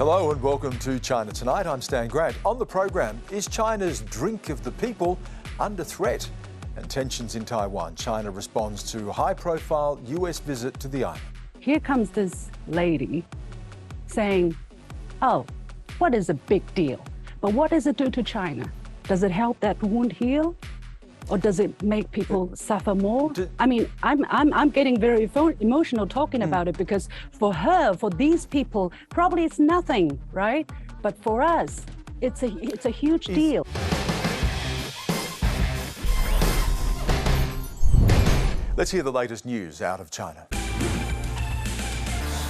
Hello and welcome to China Tonight. I'm Stan Grant. On the program, is China's drink of the people under threat? And tensions in Taiwan. China responds to high-profile US visit to the island. Here comes this lady saying, oh, what is a big deal? But what does it do to China? Does it help that wound heal? Or does it make people suffer more? I mean, I'm getting very emotional talking about it, because for her, for these people, probably it's nothing, right? But for us, it's a huge deal. Let's hear the latest news out of China.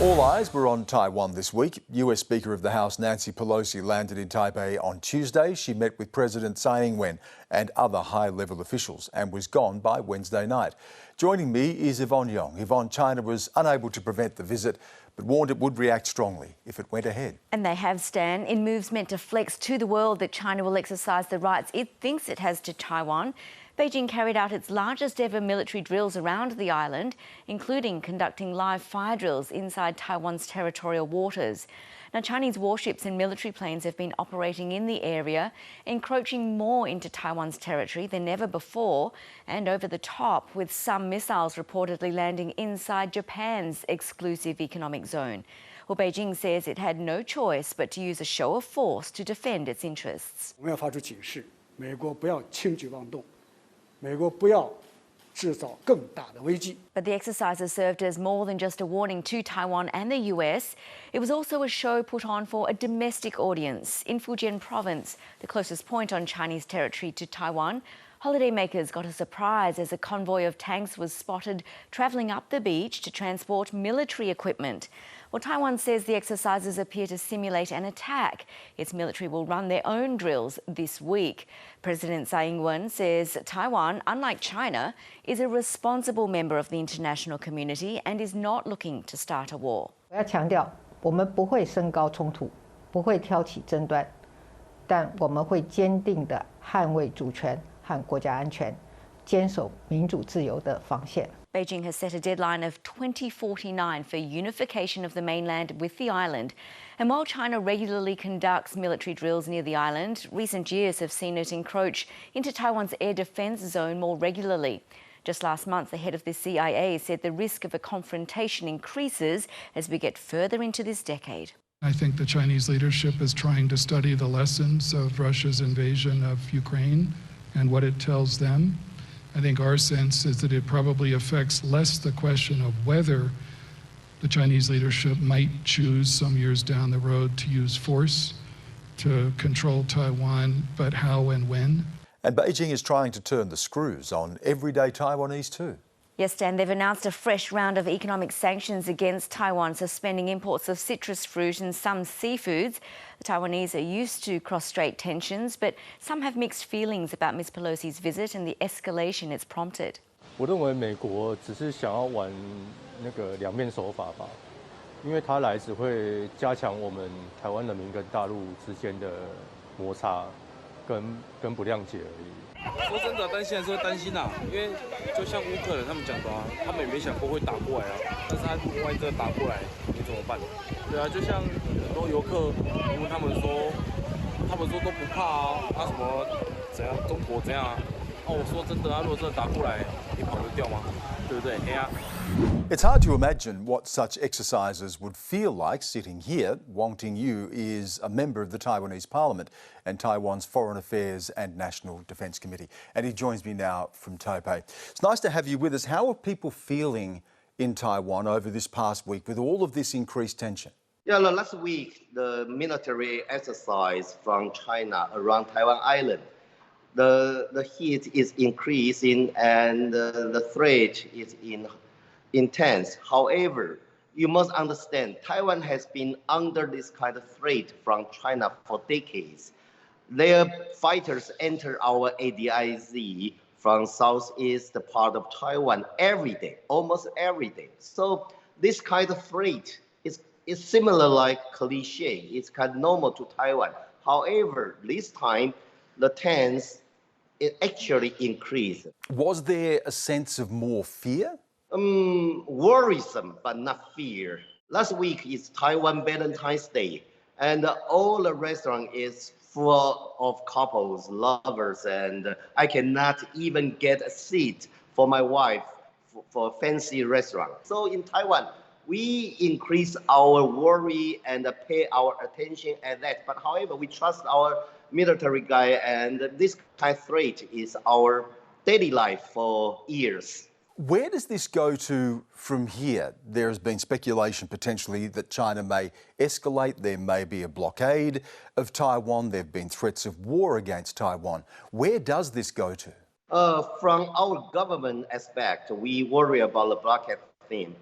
All eyes were on Taiwan this week. US Speaker of the House Nancy Pelosi landed in Taipei on Tuesday. She met with President Ing-wen and other high-level officials and was gone by Wednesday night. Joining me is Yvonne Yong. Yvonne, China was unable to prevent the visit, but warned it would react strongly if it went ahead. And they have, Stan, in moves meant to flex to the world that China will exercise the rights it thinks it has to Taiwan. Beijing carried out its largest ever military drills around the island, including conducting live fire drills inside Taiwan's territorial waters. Now, Chinese warships and military planes have been operating in the area, encroaching more into Taiwan's territory than ever before, and over the top, with some missiles reportedly landing inside Japan's exclusive economic zone. Well, Beijing says it had no choice but to use a show of force to defend its interests. 我们要发出警示，美国不要轻举妄动，美国不要制造更大的危机。 But the exercises served as more than just a warning to Taiwan and the US. It was also a show put on for a domestic audience. In Fujian province, the closest point on Chinese territory to Taiwan, holidaymakers got a surprise as a convoy of tanks was spotted travelling up the beach to transport military equipment. Well, Taiwan says the exercises appear to simulate an attack. Its military will run their own drills this week. President Ing-wen says Taiwan, unlike China, is a responsible member of the international community and is not looking to start a war. 我要强调，我们不会升高冲突，不会挑起争端，但我们会坚定地捍卫主权和国家安全，坚守民主自由的防线。 Beijing has set a deadline of 2049 for unification of the mainland with the island. And while China regularly conducts military drills near the island, recent years have seen it encroach into Taiwan's air defence zone more regularly. Just last month, the head of the CIA said the risk of a confrontation increases as we get further into this decade. I think the Chinese leadership is trying to study the lessons of Russia's invasion of Ukraine and what it tells them. I think our sense is that it probably affects less the question of whether the Chinese leadership might choose some years down the road to use force to control Taiwan, but how and when. And Beijing is trying to turn the screws on everyday Taiwanese too. Yes, Dan, they've announced a fresh round of economic sanctions against Taiwan, suspending imports of citrus fruit and some seafoods. The Taiwanese are used to cross-strait tensions, but some have mixed feelings about Ms. Pelosi's visit and the escalation it's prompted. 我认为美国只是想要玩那个两面手法吧，因为他来只会加强我们台湾人民跟大陆之间的摩擦跟不谅解而已。 说真的，担心还是会担心呐，因为就像乌克兰他们讲的啊，他们也没想过会打过来啊。但是他万一真的打过来，你怎么办？对啊，就像很多游客问他们说都不怕啊，什么怎样，中国怎样啊？我说真的啊，如果真的打过来，你跑得掉吗？对不对？哎呀。 It's hard to imagine what such exercises would feel like sitting here. Wang Ting-yu is a member of the Taiwanese Parliament and Taiwan's Foreign Affairs and National Defence Committee. And he joins me now from Taipei. It's nice to have you with us. How are people feeling in Taiwan over this past week with all of this increased tension? Yeah, last week, the military exercise from China around Taiwan Island, the heat is increasing and the threat is intense. However, you must understand, Taiwan has been under this kind of threat from China for decades. Their fighters enter our ADIZ from southeast part of Taiwan every day, almost every day. So this kind of threat is similar like cliche. It's kind of normal to Taiwan. However, this time, the tense it actually increased. Was there a sense of more fear? Worrisome, but not fear. Last week is Taiwan Valentine's Day. and all the restaurant is full of couples, lovers, and I cannot even get a seat for my wife for a fancy restaurant. So in Taiwan, we increase our worry and pay our attention at that. But however, we trust our military guy, and this kind of threat is our daily life for years. Where does this go to from here? There has been speculation potentially that China may escalate. There may be a blockade of Taiwan. There have been threats of war against Taiwan. Where does this go to? From our government aspect, we worry about the blockade thing.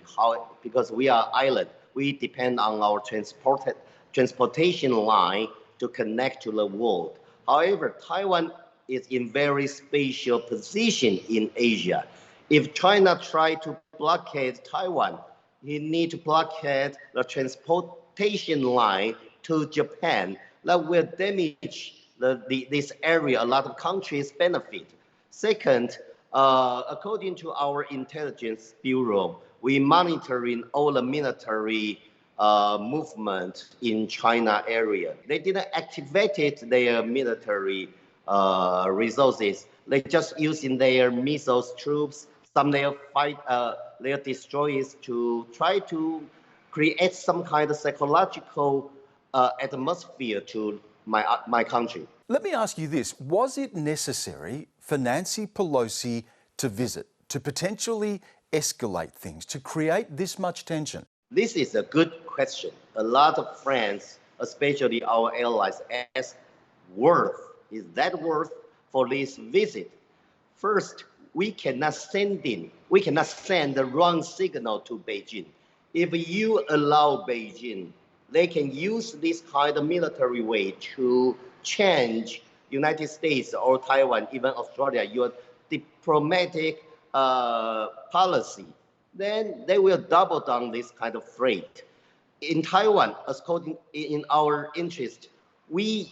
Because we are island, we depend on our transportation line to connect to the world. However, Taiwan is in very special position in Asia. If China try to blockade Taiwan, he need to blockade the transportation line to Japan. That will damage this area. A lot of countries benefit. Second, according to our intelligence bureau, we monitoring all the military movement in China area. They didn't activate their military resources. They just using their missiles, troops, some their their destroyers to try to create some kind of psychological atmosphere to my country. Let me ask you this. Was it necessary for Nancy Pelosi to visit, to potentially escalate things, to create this much tension? This is a good question. A lot of friends, especially our allies, ask, is that worth for this visit? First, we cannot send the wrong signal to Beijing. If you allow Beijing, they can use this kind of military way to change United States or Taiwan, even Australia, your diplomatic policy. Then they will double down this kind of threat. In Taiwan, in our interest, we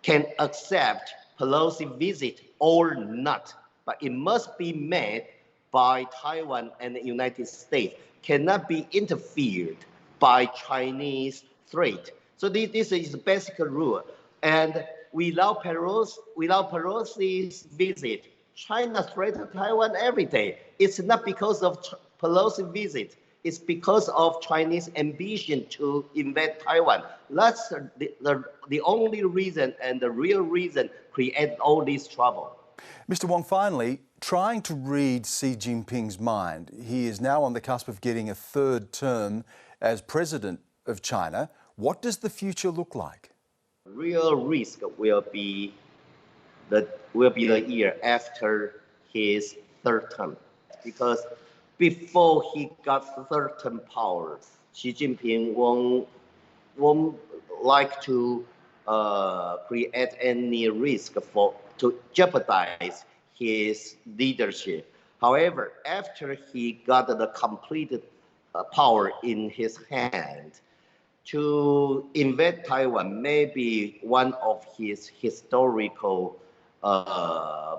can accept Pelosi visit or not, but it must be made by Taiwan and the United States, cannot be interfered by Chinese threat. So this is the basic rule. And without Pelosi's visit, China threatens Taiwan every day. It's not because of Pelosi's visit. It's because of Chinese ambition to invade Taiwan. That's the only reason and the real reason create all this trouble. Mr. Wang, finally, trying to read Xi Jinping's mind, he is now on the cusp of getting a third term as president of China. What does the future look like? Real risk will be the year after his third term, because before he got third term power, Xi Jinping won't like to create any risk to jeopardize his leadership. However, after he got the complete power in his hand, to invade Taiwan may be one of his historical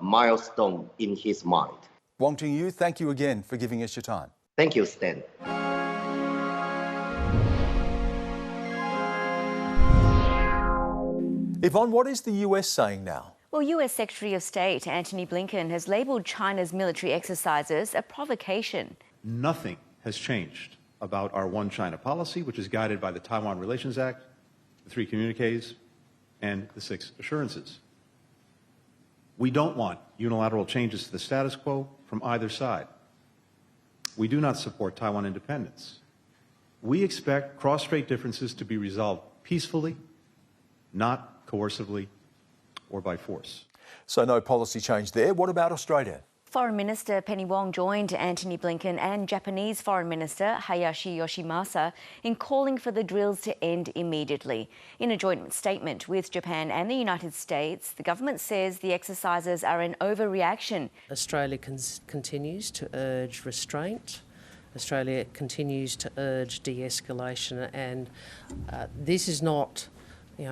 milestone in his mind. Wang Ting-Yu, thank you again for giving us your time. Thank you, Stan. Yvonne, what is the US saying now? Well, US Secretary of State Antony Blinken has labelled China's military exercises a provocation. Nothing has changed about our One China policy, which is guided by the Taiwan Relations Act, the 3 communiques, and the 6 assurances. We don't want unilateral changes to the status quo from either side. We do not support Taiwan independence. We expect cross-strait differences to be resolved peacefully, not coercively or by force. So no policy change there. What about Australia? Foreign Minister Penny Wong joined Antony Blinken and Japanese Foreign Minister Hayashi Yoshimasa in calling for the drills to end immediately. In a joint statement with Japan and the United States, the government says the exercises are an overreaction. Australia continues to urge restraint. Australia continues to urge de-escalation, and this is not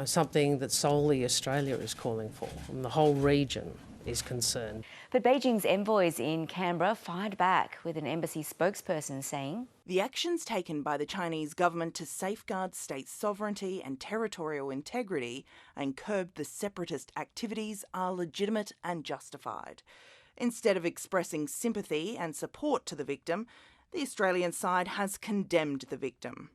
something that solely Australia is calling for. And the whole region is concerned. But Beijing's envoys in Canberra fired back, with an embassy spokesperson saying, "The actions taken by the Chinese government to safeguard state sovereignty and territorial integrity and curb the separatist activities are legitimate and justified. Instead of expressing sympathy and support to the victim, the Australian side has condemned the victim."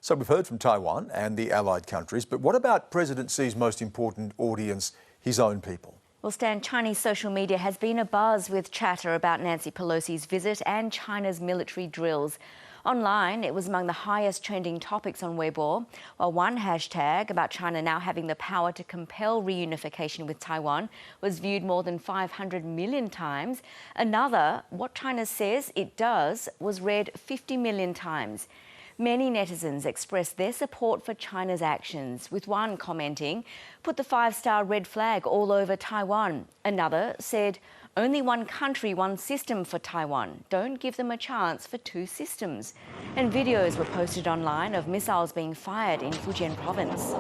So we've heard from Taiwan and the allied countries, but what about President Xi's most important audience, his own people? Well, Stan, Chinese social media has been abuzz with chatter about Nancy Pelosi's visit and China's military drills. Online, it was among the highest trending topics on Weibo, while one hashtag about China now having the power to compel reunification with Taiwan was viewed more than 500 million times. Another, what China says it does, was read 50 million times. Many netizens expressed their support for China's actions, with one commenting, "Put the 5-star red flag all over Taiwan." Another said, "Only one country, one system for Taiwan. Don't give them a chance for two systems." And videos were posted online of missiles being fired in Fujian province.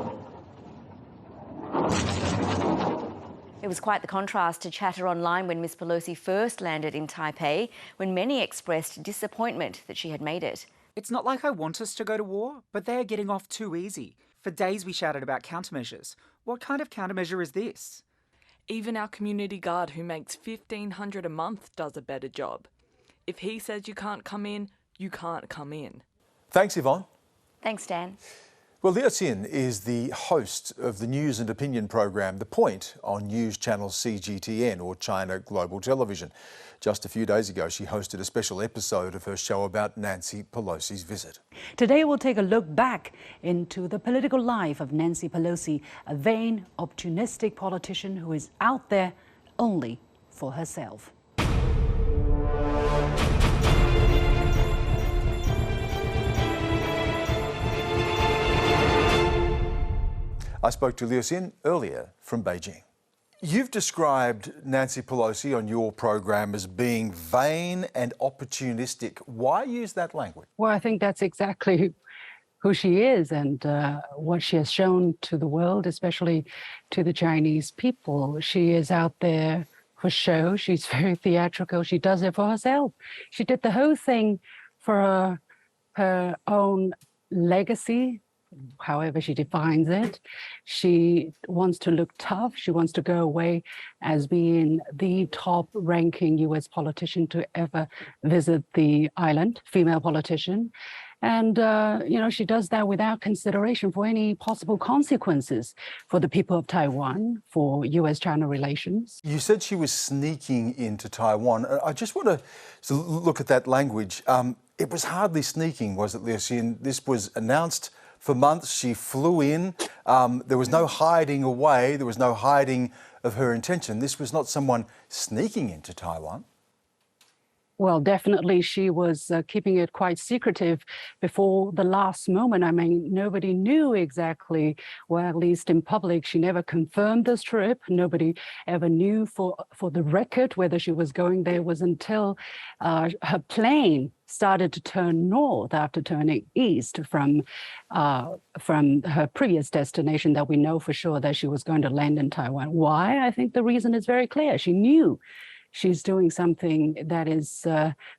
It was quite the contrast to chatter online when Ms Pelosi first landed in Taipei, when many expressed disappointment that she had made it. "It's not like I want us to go to war, but they are getting off too easy. For days we shouted about countermeasures. What kind of countermeasure is this?" Even our community guard who makes $1,500 a month does a better job. If he says you can't come in, you can't come in. Thanks, Yvonne. Thanks, Dan. Well, Liu Xin is the host of the news and opinion program The Point on news channel CGTN, or China Global Television. Just a few days ago, she hosted a special episode of her show about Nancy Pelosi's visit. Today, we'll take a look back into the political life of Nancy Pelosi, a vain, opportunistic politician who is out there only for herself. I spoke to Liu Xin earlier from Beijing. You've described Nancy Pelosi on your program as being vain and opportunistic. Why use that language? Well, I think that's exactly who she is and what she has shown to the world, especially to the Chinese people. She is out there for show. She's very theatrical. She does it for herself. She did the whole thing for her own legacy, however she defines it. She wants to look tough. She wants to go away as being the top-ranking US politician to ever visit the island, female politician. And, she does that without consideration for any possible consequences for the people of Taiwan, for US-China relations. You said she was sneaking into Taiwan. I just want to look at that language. It was hardly sneaking, was it, Liu Xin? This was announced for months. She flew in. There was no hiding away. There was no hiding of her intention. This was not someone sneaking into Taiwan. Well, definitely she was keeping it quite secretive before the last moment. I mean, nobody knew exactly, well, at least in public, she never confirmed this trip. Nobody ever knew for the record whether she was going there. It was until her plane started to turn north after turning east from her previous destination that we know for sure that she was going to land in Taiwan. Why? I think the reason is very clear. She knew she's doing something that is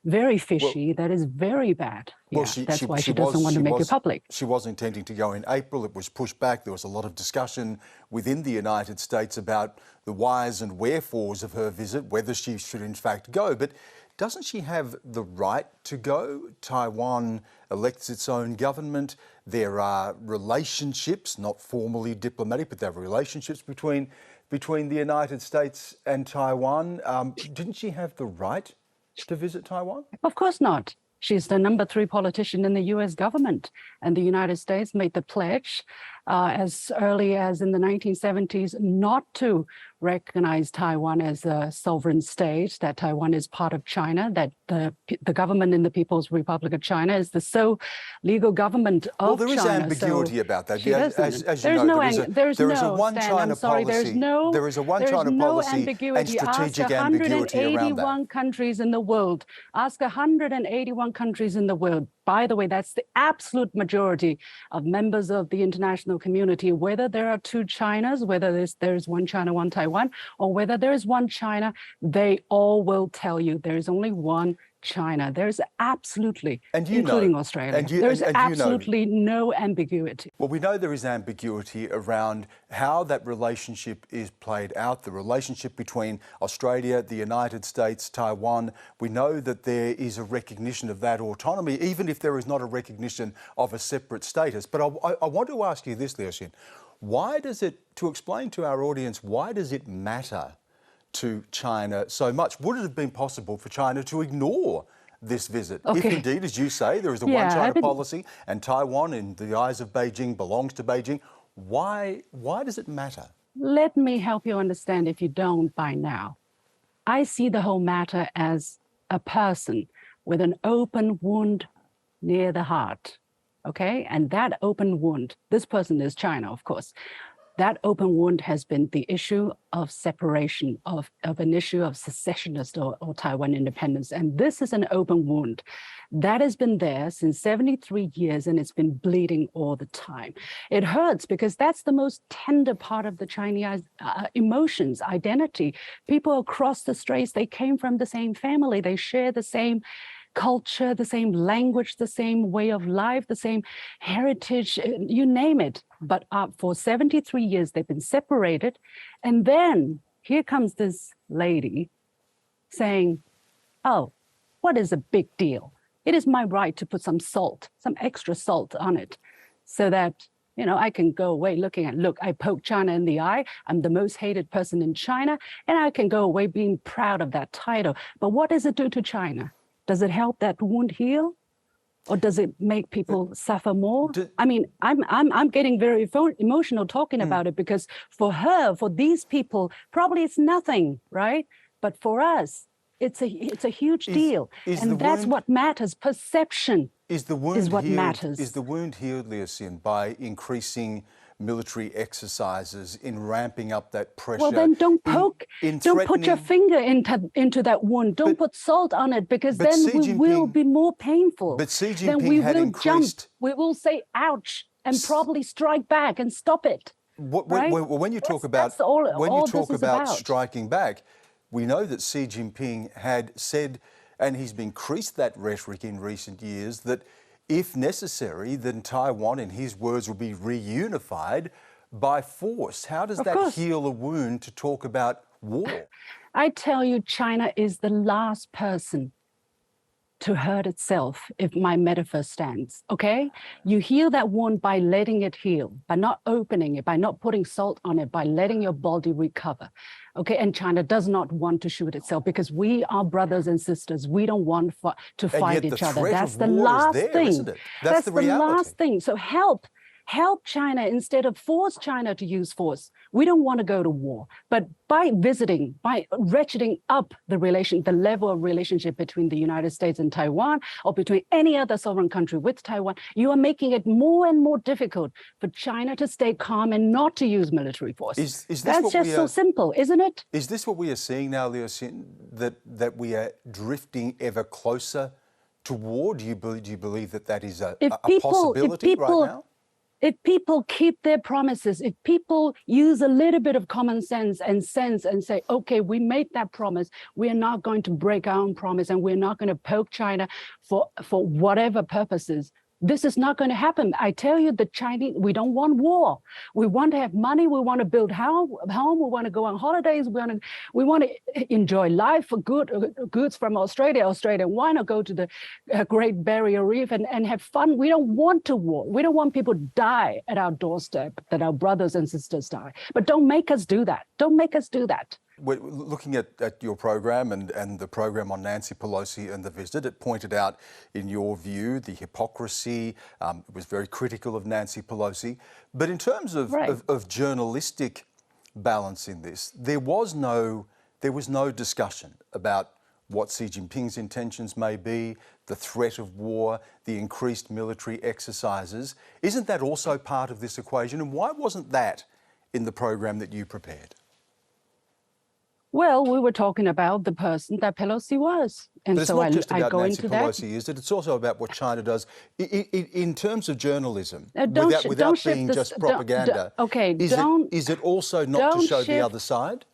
very fishy, that is very bad. Well, that's why she doesn't want to make it public. She was intending to go in April. It was pushed back. There was a lot of discussion within the United States about the whys and wherefores of her visit, whether she should in fact go. But doesn't she have the right to go? Taiwan elects its own government. There are relationships, not formally diplomatic, but there are relationships between the United States and Taiwan. Didn't she have the right to visit Taiwan? Of course not. She's the number 3 politician in the US government, and the United States made the pledge as early as in the 1970s not to recognize Taiwan as a sovereign state, that Taiwan is part of China, that the government in the People's Republic of China is the sole legal government of China. Well, there is ambiguity about that. As you know, there is a one-China policy. There is a one-China policy and strategic ambiguity around that. 181 countries in the world. Ask 181 countries in the world. by the way, that's the absolute majority of members of the international community, whether there are two Chinas, whether there's one China, one Taiwan, or whether there is one China, they all will tell you there is only one China. There's absolutely, including Australia, there's absolutely no ambiguity. Well, we know there is ambiguity around how that relationship is played out, the relationship between Australia, the United States, Taiwan. We know that there is a recognition of that autonomy, even if there is not a recognition of a separate status. But I want to ask you this, Liu Xin. Why does it, to explain to our audience, why does it matter to China so much? Would it have been possible for China to ignore this visit? If indeed, as you say, there is a one China policy and Taiwan, in the eyes of Beijing, belongs to Beijing, why does it matter? Let me help you understand if you don't by now. I see the whole matter as a person with an open wound near the heart, okay? And that open wound, this person is China, of course. That open wound has been the issue of separation, of an issue of secessionist or Taiwan independence. And this is an open wound that has been there since 73 years, and it's been bleeding all the time. It hurts because that's the most tender part of the Chinese emotions, identity. People across the straits, they came from the same family, they share the same culture, the same language, the same way of life, the same heritage, you name it. But for 73 years, they've been separated. And then here comes this lady saying, oh, what is a big deal? It is my right to put some salt, some extra salt on it so that, you know, I can go away looking at, look, I poked China in the eye. I'm the most hated person in China, and I can go away being proud of that title. But what does it do to China? Does it help that wound heal, or does it make people suffer more? I mean, I'm getting very emotional talking about it, because for her, for these people, probably it's nothing, right? But for us, it's a huge deal, and that's what matters. Perception is what matters. Is the wound healed, Liu Xin, by increasing military exercises, in ramping up that pressure? Well, then don't poke, don't put your finger into that wound. Don't put salt on it, because then we will be more painful. But Xi Jinping then we had will increased... jump. We will say, ouch, and probably strike back and stop it. Right? When you talk about striking back, we know that Xi Jinping had said, and he's increased that rhetoric in recent years, that if necessary, then Taiwan, in his words, will be reunified by force. How does that heal a wound to talk about war? I tell you, China is the last person to hurt itself, if my metaphor stands, okay? You heal that wound by letting it heal, by not opening it, by not putting salt on it, by letting your body recover, okay? And China does not want to shoot itself, because we are brothers and sisters. We don't want to fight each other. That's the last thing. That's the last thing. So help China instead of force China to use force. We don't want to go to war, but by ratcheting up the level of relationship between the United States and Taiwan, or between any other sovereign country with Taiwan, you are making it more and more difficult for China to stay calm and not to use military force. That's just so simple, isn't it? Is this what we are seeing now, Liu Xin, that we are drifting ever closer to war? Do you believe that is a possibility right now? If people keep their promises, if people use a little bit of common sense and say, okay, we made that promise, we're not going to break our own promise, and we're not going to poke China for whatever purposes, this is not going to happen. I tell you, the Chinese, we don't want war. We want to have money. We want to build home. We want to go on holidays. We want to enjoy life for goods from Australia. Why not go to the Great Barrier Reef and have fun? We don't want to war. We don't want people to die at our doorstep, that our brothers and sisters die. But don't make us do that. Don't make us do that. We're looking at your program and the program on Nancy Pelosi and the visit. It pointed out, in your view, the hypocrisy. It was very critical of Nancy Pelosi. But in terms of journalistic balance in this, there was no discussion about what Xi Jinping's intentions may be, the threat of war, the increased military exercises. Isn't that also part of this equation? And why wasn't that in the program that you prepared? Well, we were talking about the person that Pelosi was. And but it's so not just I about go Nancy into Pelosi, that. is it? It's also about what China does in terms of journalism, Don't without shift being this- just don't- propaganda. okay, Is it also not to don't show the shift- other side?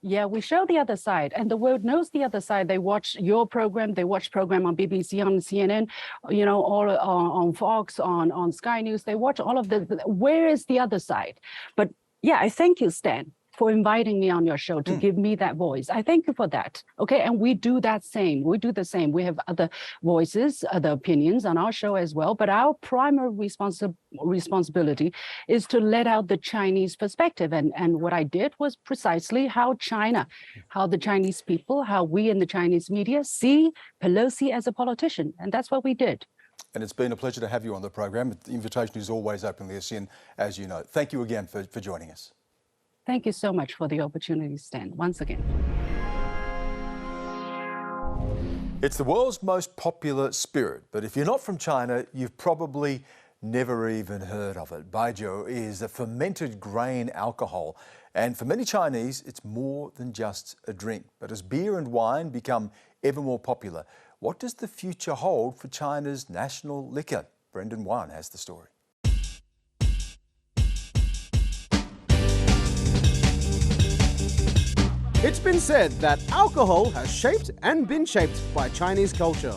Yeah, we show the other side, and the world knows the other side. They watch your program, they watch program on BBC, on CNN, you know, all on Fox, on Sky News. They watch all of the. Where is the other side? But yeah, I thank you, Stan, for inviting me on your show to give me that voice. I thank you for that. Okay, and we do that same. We do the same. We have other voices, other opinions on our show as well. But our primary responsibility is to let out the Chinese perspective. And what I did was precisely how the Chinese people, how we in the Chinese media see Pelosi as a politician. And that's what we did. And it's been a pleasure to have you on the program. The invitation is always open, Xin, as you know. Thank you again for joining us. Thank you so much for the opportunity, Stan, once again. It's the world's most popular spirit, but if you're not from China, you've probably never even heard of it. Baijiu is a fermented grain alcohol, and for many Chinese, it's more than just a drink. But as beer and wine become ever more popular, what does the future hold for China's national liquor? Brendan Wan has the story. It's been said that alcohol has shaped and been shaped by Chinese culture.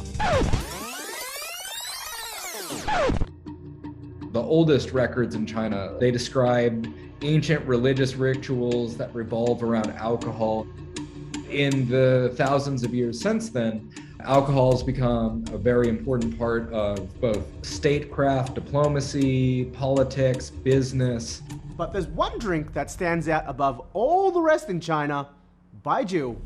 The oldest records in China, they describe ancient religious rituals that revolve around alcohol. In the thousands of years since then, alcohol has become a very important part of both statecraft, diplomacy, politics, business. But there's one drink that stands out above all the rest in China: Baijiu.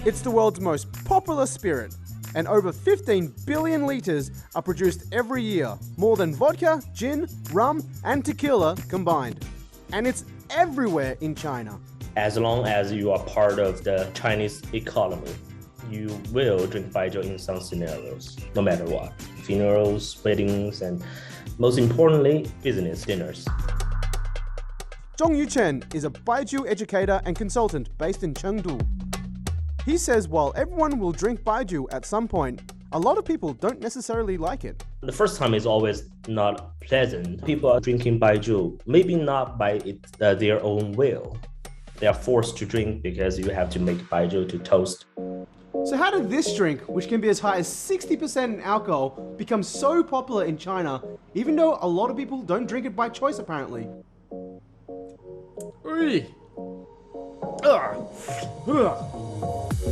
It's the world's most popular spirit, and over 15 billion litres are produced every year, more than vodka, gin, rum and tequila combined. And it's everywhere in China. As long as you are part of the Chinese economy, you will drink baijiu in some scenarios, no matter what. Funerals, weddings, and most importantly, business dinners. Ing-wen Chen is a Baijiu educator and consultant based in Chengdu. He says while everyone will drink Baijiu at some point, a lot of people don't necessarily like it. The first time is always not pleasant. People are drinking baijiu, maybe not by their own will. They are forced to drink because you have to make baijiu to toast. So how did this drink, which can be as high as 60% in alcohol, become so popular in China, even though a lot of people don't drink it by choice apparently?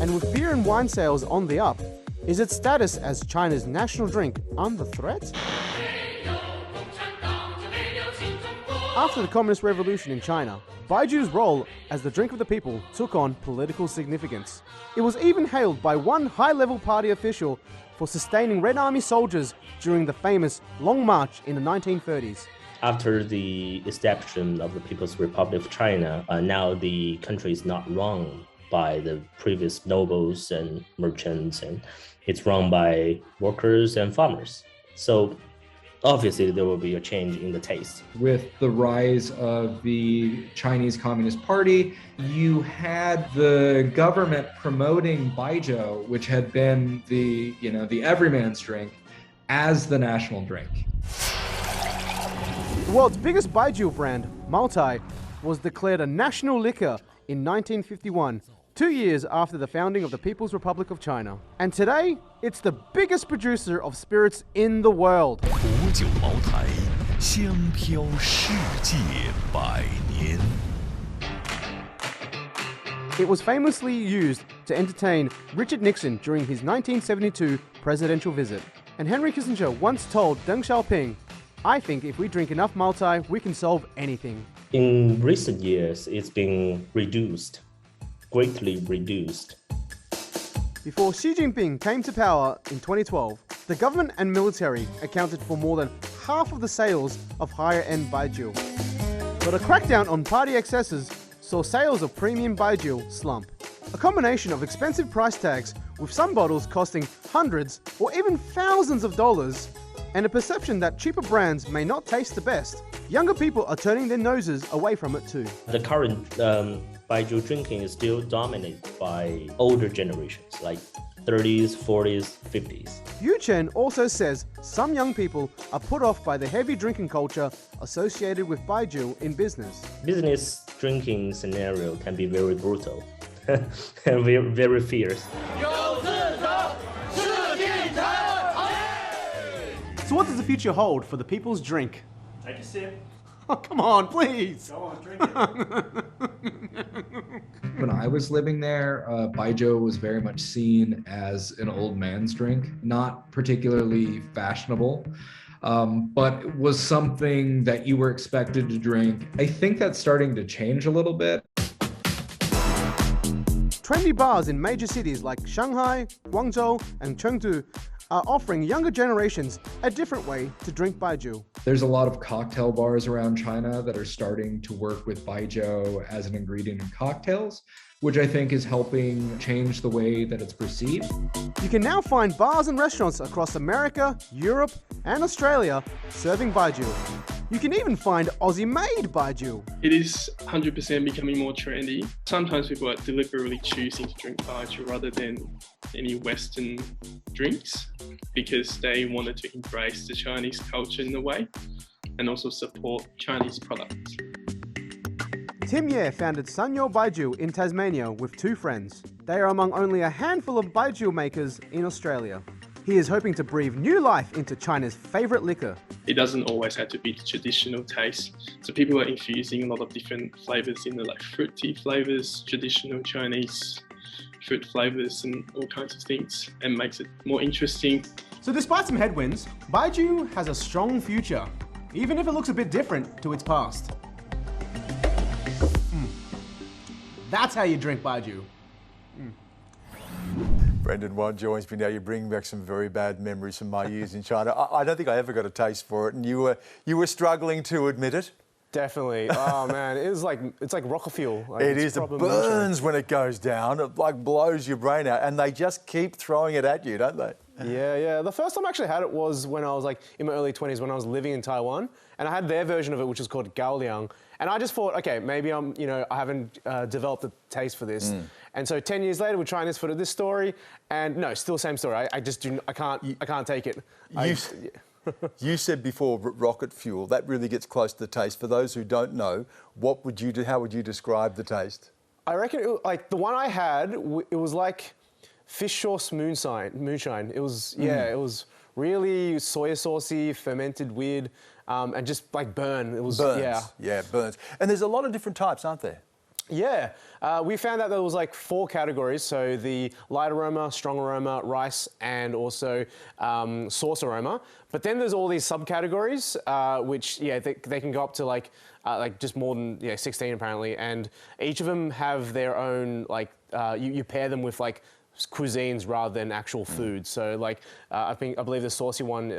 And with beer and wine sales on the up, is its status as China's national drink under threat? After the Communist Revolution in China, Baijiu's role as the drink of the people took on political significance. It was even hailed by one high-level party official for sustaining Red Army soldiers during the famous Long March in the 1930s. After the establishment of the People's Republic of China, now the country is not run by the previous nobles and merchants, and it's run by workers and farmers. So obviously there will be a change in the taste. With the rise of the Chinese Communist Party, you had the government promoting baijiu, which had been the everyman's drink, as the national drink. The world's biggest baijiu brand, Multi, was declared a national liquor in 1951, 2 years after the founding of the People's Republic of China. And today, it's the biggest producer of spirits in the world. It was famously used to entertain Richard Nixon during his 1972 presidential visit. And Henry Kissinger once told Deng Xiaoping, "I think if we drink enough Multi, we can solve anything." In recent years, it's been reduced, greatly reduced. Before Xi Jinping came to power in 2012, the government and military accounted for more than half of the sales of higher-end baijiu. But a crackdown on party excesses saw sales of premium baijiu slump. A combination of expensive price tags, with some bottles costing hundreds or even thousands of dollars, and a perception that cheaper brands may not taste the best, younger people are turning their noses away from it too. The current Baijiu drinking is still dominated by older generations, like 30s, 40s, 50s. Yu Chen also says some young people are put off by the heavy drinking culture associated with Baijiu in business. Business drinking scenario can be very brutal and very, very fierce. So what does the future hold for the people's drink? Take a sip. Oh, come on, please. Go on, drink it. When I was living there, Baijiu was very much seen as an old man's drink, not particularly fashionable, but was something that you were expected to drink. I think that's starting to change a little bit. Trendy bars in major cities like Shanghai, Guangzhou, and Chengdu are offering younger generations a different way to drink Baijiu. There's a lot of cocktail bars around China that are starting to work with Baijiu as an ingredient in cocktails, which I think is helping change the way that it's perceived. You can now find bars and restaurants across America, Europe, and Australia serving Baijiu. You can even find Aussie-made Baijiu. It is 100% becoming more trendy. Sometimes people are deliberately choosing to drink Baijiu rather than any Western drinks because they wanted to embrace the Chinese culture in a way and also support Chinese products. Tim Ye founded Sanyo Baijiu in Tasmania with two friends. They are among only a handful of Baijiu makers in Australia. He is hoping to breathe new life into China's favourite liquor. It doesn't always have to be the traditional taste. So people are infusing a lot of different flavours in there, like fruity flavours, traditional Chinese fruit flavours and all kinds of things, and makes it more interesting. So despite some headwinds, Baijiu has a strong future, even if it looks a bit different to its past. That's how you drink Baijiu. Brendan Wan joins me now. You're bringing back some very bad memories from my years in China. I don't think I ever got a taste for it, and you were struggling to admit it. Definitely. Oh man, it's like rocket fuel. Like, it is. It burns when it goes down. It like blows your brain out, and they just keep throwing it at you, don't they? Yeah. The first time I actually had it was when I was like in my early 20s when I was living in Taiwan, and I had their version of it, which is called gaoliang. And I just thought, okay, maybe I haven't developed a taste for this. And so 10 years later, we're trying this for this story, and no, still same story. I just I can't take it. You said before rocket fuel. That really gets close to the taste. For those who don't know, what would you do? How would you describe the taste? I reckon like the one I had, it was like fish sauce moonshine. It was it was really soy saucy, fermented weird, and just like burn. It was burns. Yeah, burns. And there's a lot of different types, aren't there? Yeah, we found out there was like 4 categories. So the light aroma, strong aroma, rice, and also sauce aroma. But then there's all these subcategories, which they can go up to like just more than 16 apparently. And each of them have their own like you pair them with like cuisines rather than actual food. So like I believe the saucy one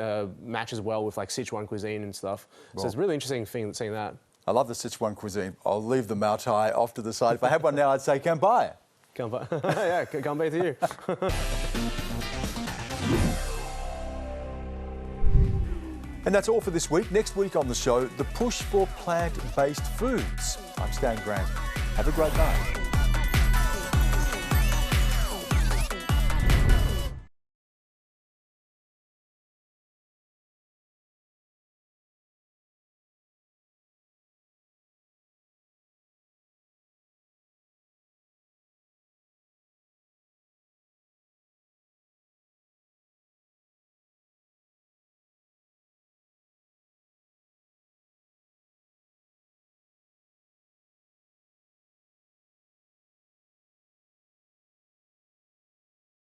matches well with like Sichuan cuisine and stuff. So it's really interesting seeing that. I love the Sichuan cuisine. I'll leave the Mao Tai off to the side. If I had one now, I'd say kanpai. Kanpai. Yeah, kanpai to you. And that's all for this week. Next week on the show, the push for plant-based foods. I'm Stan Grant. Have a great night.